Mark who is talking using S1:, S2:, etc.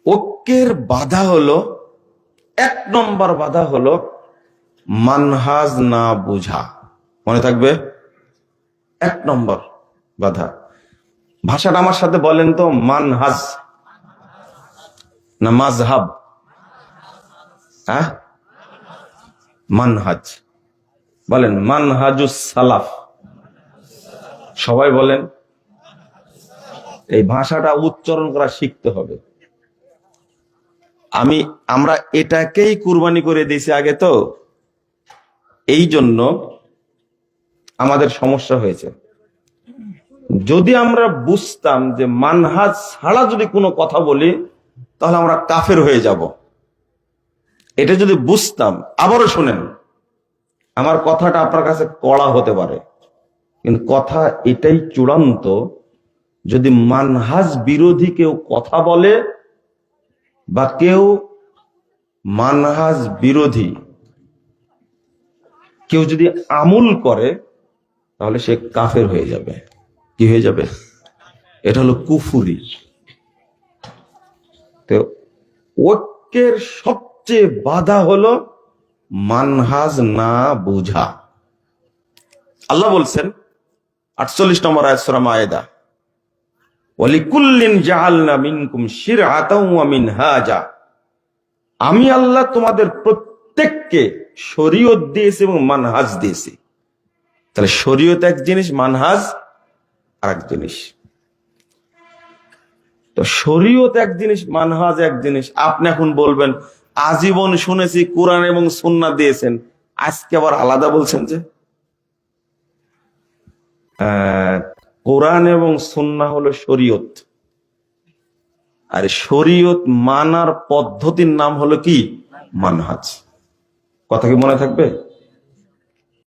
S1: ঐক্যের বাধা হলো, 1 নম্বর বাধা হলো মানহাজ না বুঝা। মনে থাকবে, 1 নম্বর বাধা। ভাষাটা আমার সাথে বলেন তো, মানহাজ না মাযহাব? হ্যাঁ, মানহাজ বলেন, মানহাজুস সালাফ। সবাই বলেন। এই ভাষাটা উচ্চারণ করা শিখতে হবে। আমরা এটাকেই কুরবানি করে দিয়েছি আগে, তো এই জন্য আমাদের সমস্যা হয়েছে। যদি আমরা বুঝতাম যে মানহাজ ছাড়া যদি কোনো কথা বলি তাহলে আমরা কাফের হয়ে যাব, এটা যদি বুঝতাম। আবারও শুনেন, আমার কথাটা আপনার কাছে কড়া হতে পারে, কিন্তু কথা এটাই চূড়ান্ত। যদি মানহাজ বিরোধী কেউ কথা বলে বা কেউ মানহাজ বিরোধী কেউ যদি আমল করে, তাহলে সে কাফের হয়ে যাবে। কি হয়ে যাবে? এটা হলো কুফুরি। তো ঐক্যের সবচেয়ে বাধা হলো মানহাজ না বুঝা। আল্লাহ বলছেন 48 নম্বর আয়াত সূরা মায়েদা, ওয়ালিকুল্লিন জাআলনা মিনকুম শিরআতাও ওয়া মিনহাজা। আমি আল্লাহ তোমাদের প্রত্যেককে শরীয়ত দিয়েছি এবং মানহাজ দিয়েছি। তাহলে শরীয়ত এক জিনিস, মানহাজ আরেক জিনিস। তো শরীয়ত এক জিনিস, মানহাজ এক জিনিস। আপনি এখন বলবেন আজীবন শুনেছি কোরআন এবং সুন্নাহ দিয়েছেন, আজকে আবার আলাদা বলছেন যে? কোরআন এবং সুন্নাহ হলো শরীয়ত, আর শরীয়ত মানার পদ্ধতির নাম হলো কি? মানহাজ। কথা কি মনে থাকবে?